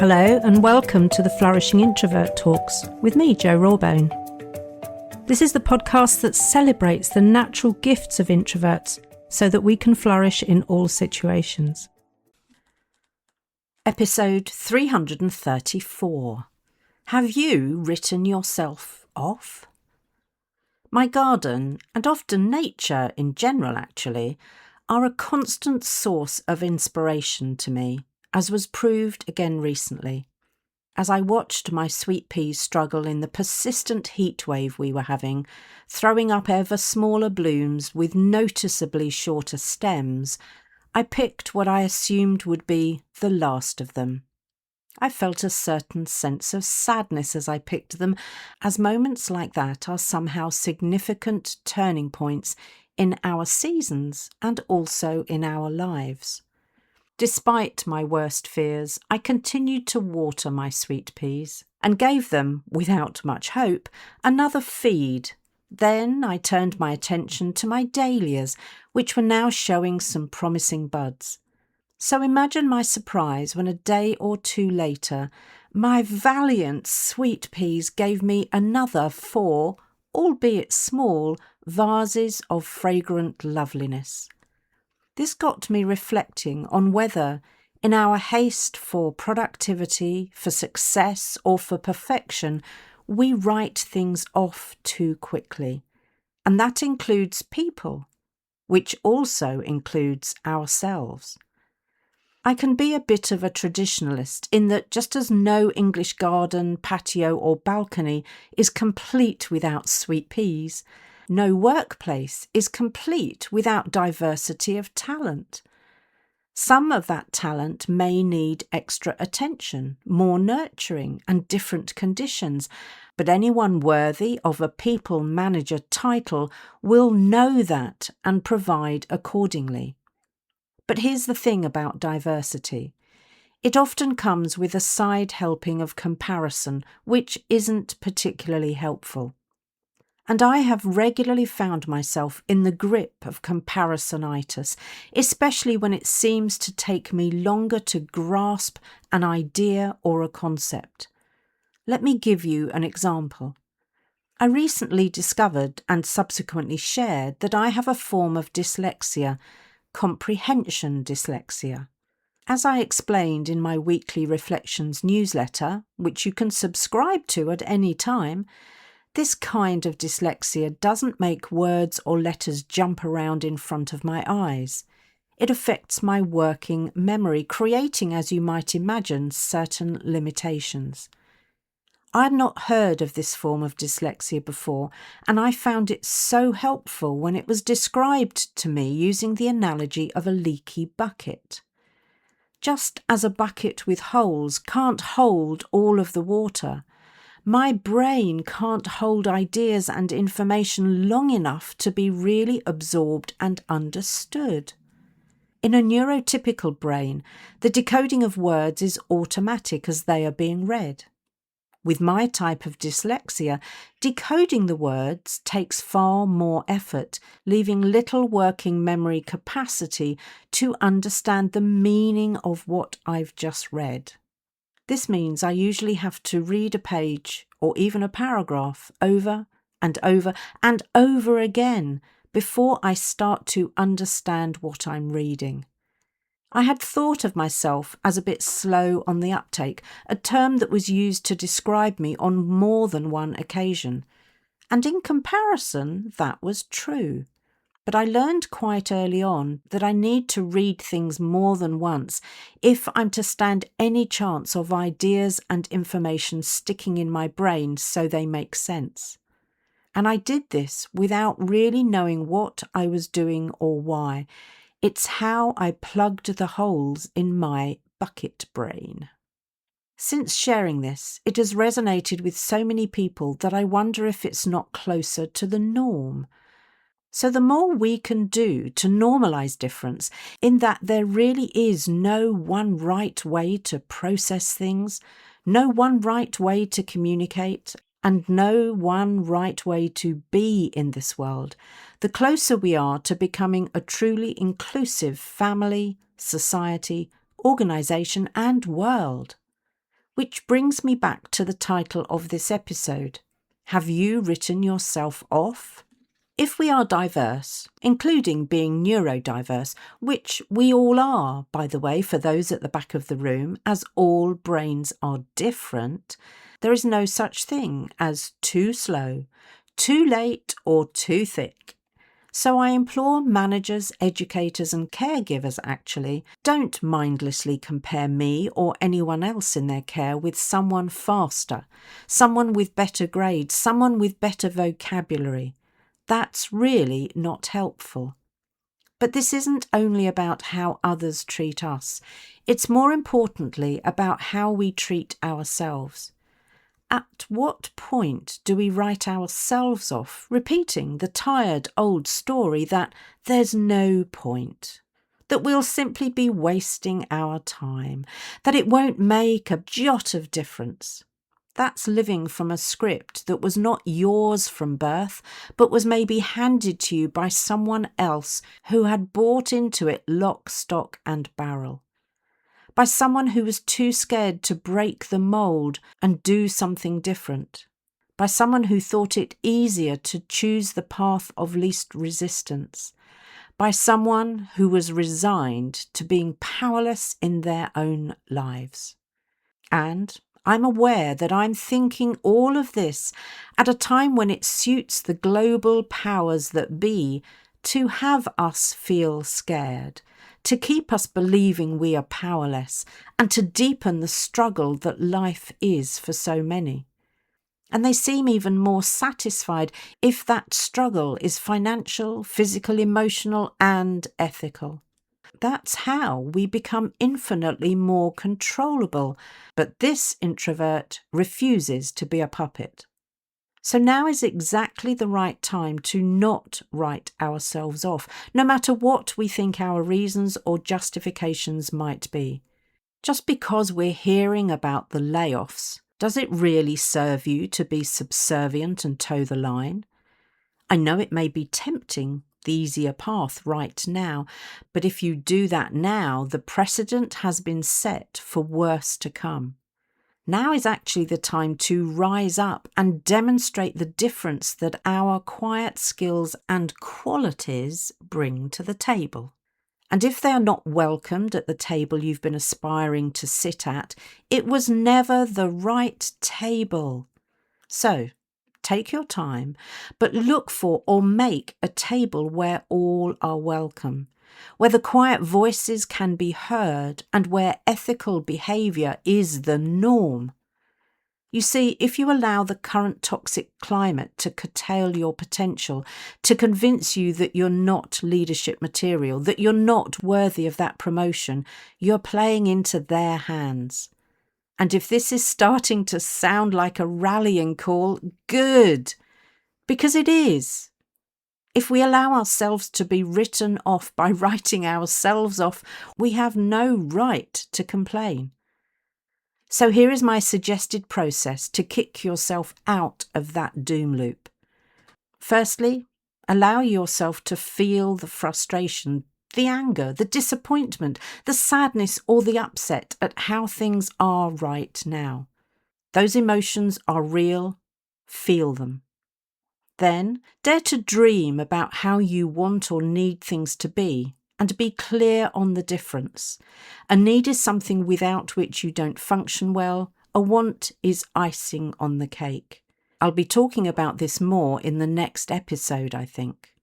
Hello and welcome to the Flourishing Introvert Talks with me, Jo Rawbone. This is the podcast that celebrates the natural gifts of introverts so that we can flourish in all situations. Episode 334. Have you written yourself off? My garden, and often nature in general actually, are a constant source of inspiration to me, as was proved again recently, as I watched my sweet peas struggle in the persistent heat wave we were having, throwing up ever smaller blooms with noticeably shorter stems. I picked what I assumed would be the last of them. I felt a certain sense of sadness as I picked them, as moments like that are somehow significant turning points in our seasons and also in our lives. Despite my worst fears, I continued to water my sweet peas and gave them, without much hope, another feed. Then I turned my attention to my dahlias, which were now showing some promising buds. So imagine my surprise when a day or two later, my valiant sweet peas gave me another 4, albeit small, vases of fragrant loveliness. This got me reflecting on whether, in our haste for productivity, for success, or for perfection, we write things off too quickly. And that includes people, which also includes ourselves. I can be a bit of a traditionalist in that just as no English garden, patio, or balcony is complete without sweet peas, no workplace is complete without diversity of talent. Some of that talent may need extra attention, more nurturing, and different conditions, but anyone worthy of a people manager title will know that and provide accordingly. But here's the thing about diversity. It often comes with a side helping of comparison, which isn't particularly helpful. And I have regularly found myself in the grip of comparison-itis, especially when it seems to take me longer to grasp an idea or a concept. Let me give you an example. I recently discovered and subsequently shared that I have a form of dyslexia, comprehension dyslexia. As I explained in my weekly Reflections newsletter, which you can subscribe to at any time, this kind of dyslexia doesn't make words or letters jump around in front of my eyes. It affects my working memory, creating, as you might imagine, certain limitations. I had not heard of this form of dyslexia before, and I found it so helpful when it was described to me using the analogy of a leaky bucket. Just as a bucket with holes can't hold all of the water, my brain can't hold ideas and information long enough to be really absorbed and understood. In a neurotypical brain, the decoding of words is automatic as they are being read. With my type of dyslexia, decoding the words takes far more effort, leaving little working memory capacity to understand the meaning of what I've just read. This means I usually have to read a page or even a paragraph over and over and over again before I start to understand what I'm reading. I had thought of myself as a bit slow on the uptake, a term that was used to describe me on more than one occasion. And in comparison, that was true. But I learned quite early on that I need to read things more than once if I'm to stand any chance of ideas and information sticking in my brain so they make sense. And I did this without really knowing what I was doing or why. It's how I plugged the holes in my bucket brain. Since sharing this, it has resonated with so many people that I wonder if it's not closer to the norm. So the more we can do to normalise difference, in that there really is no one right way to process things, no one right way to communicate, and no one right way to be in this world, the closer we are to becoming a truly inclusive family, society, organisation and world. Which brings me back to the title of this episode. Have you written yourself off? If we are diverse, including being neurodiverse, which we all are, by the way, for those at the back of the room, as all brains are different, there is no such thing as too slow, too late, or too thick. So I implore managers, educators and caregivers actually, don't mindlessly compare me or anyone else in their care with someone faster, someone with better grades, someone with better vocabulary. That's really not helpful. But this isn't only about how others treat us. It's more importantly about how we treat ourselves. At what point do we write ourselves off, repeating the tired old story that there's no point, that we'll simply be wasting our time, that it won't make a jot of difference? That's living from a script that was not yours from birth, but was maybe handed to you by someone else who had bought into it lock, stock and barrel. By someone who was too scared to break the mould and do something different. By someone who thought it easier to choose the path of least resistance. By someone who was resigned to being powerless in their own lives. And I'm aware that I'm thinking all of this at a time when it suits the global powers that be to have us feel scared, to keep us believing we are powerless, and to deepen the struggle that life is for so many. And they seem even more satisfied if that struggle is financial, physical, emotional, and ethical. That's how we become infinitely more controllable. But this introvert refuses to be a puppet. So now is exactly the right time to not write ourselves off, no matter what we think our reasons or justifications might be. Just because we're hearing about the layoffs, does it really serve you to be subservient and toe the line? I know it may be tempting, the easier path right now, but if you do that now, the precedent has been set for worse to come. Now is actually the time to rise up and demonstrate the difference that our quiet skills and qualities bring to the table. And if they are not welcomed at the table you've been aspiring to sit at, it was never the right table. So, take your time, but look for or make a table where all are welcome, where the quiet voices can be heard and where ethical behaviour is the norm. You see, if you allow the current toxic climate to curtail your potential, to convince you that you're not leadership material, that you're not worthy of that promotion, you're playing into their hands. And if this is starting to sound like a rallying call, good, because it is. If we allow ourselves to be written off by writing ourselves off, we have no right to complain. So here is my suggested process to kick yourself out of that doom loop. Firstly, allow yourself to feel the frustration, the anger, the disappointment, the sadness or the upset at how things are right now. Those emotions are real. Feel them. Then, dare to dream about how you want or need things to be and be clear on the difference. A need is something without which you don't function well. A want is icing on the cake. I'll be talking about this more in the next episode, I think.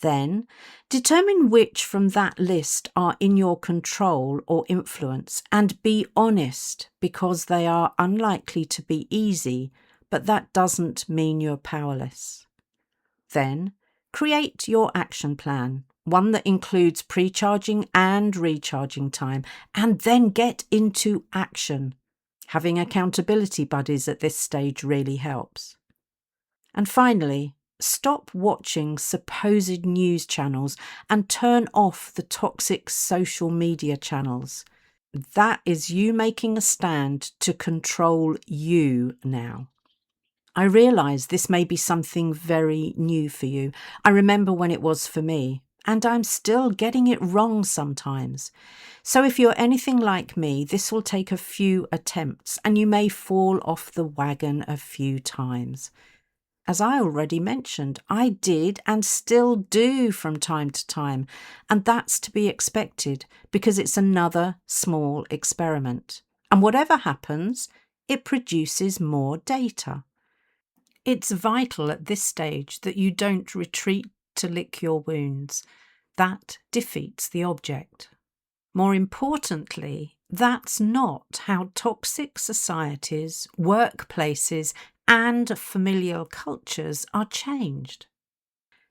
Then, determine which from that list are in your control or influence and be honest, because they are unlikely to be easy, but that doesn't mean you're powerless. Then, create your action plan, one that includes pre-charging and recharging time, and then get into action. Having accountability buddies at this stage really helps. And finally, stop watching supposed news channels and turn off the toxic social media channels. That is you making a stand to control you now. I realise this may be something very new for you. I remember when it was for me. and I'm still getting it wrong sometimes. So if you're anything like me, this will take a few attempts and you may fall off the wagon a few times. As I already mentioned, I did and still do from time to time, and that's to be expected because it's another small experiment. And whatever happens, it produces more data. It's vital at this stage that you don't retreat to lick your wounds. That defeats the object. More importantly, that's not how toxic societies, workplaces, and familial cultures are changed.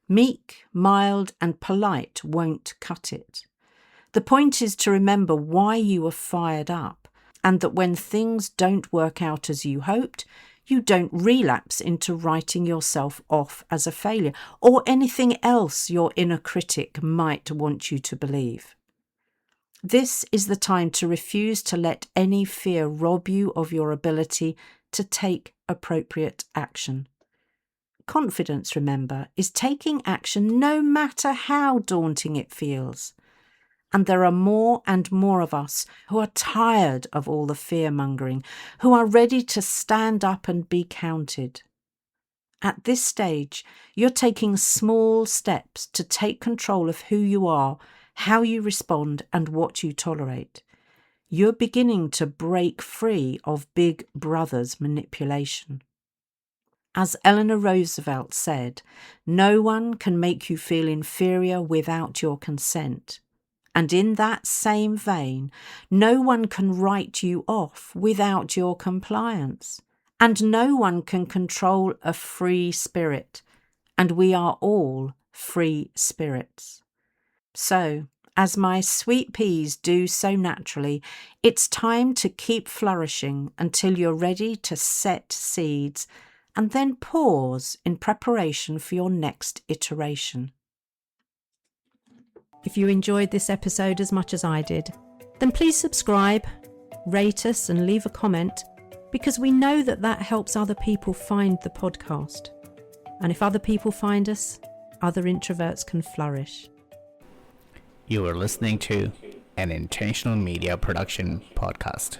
Meek, mild, and polite won't cut it. The point is to remember why you were fired up, and that when things don't work out as you hoped, you don't relapse into writing yourself off as a failure or anything else your inner critic might want you to believe. This is the time to refuse to let any fear rob you of your ability to take appropriate action. Confidence, remember, is taking action no matter how daunting it feels. And there are more and more of us who are tired of all the fear-mongering, who are ready to stand up and be counted. At this stage, you're taking small steps to take control of who you are, how you respond, and what you tolerate. You're beginning to break free of Big Brother's manipulation. As Eleanor Roosevelt said, no one can make you feel inferior without your consent. And in that same vein, no one can write you off without your compliance. And no one can control a free spirit. And we are all free spirits. So, as my sweet peas do so naturally, it's time to keep flourishing until you're ready to set seeds and then pause in preparation for your next iteration. If you enjoyed this episode as much as I did, then please subscribe, rate us and leave a comment, because we know that helps other people find the podcast. And if other people find us, other introverts can flourish. You are listening to an Intentional Media Production podcast.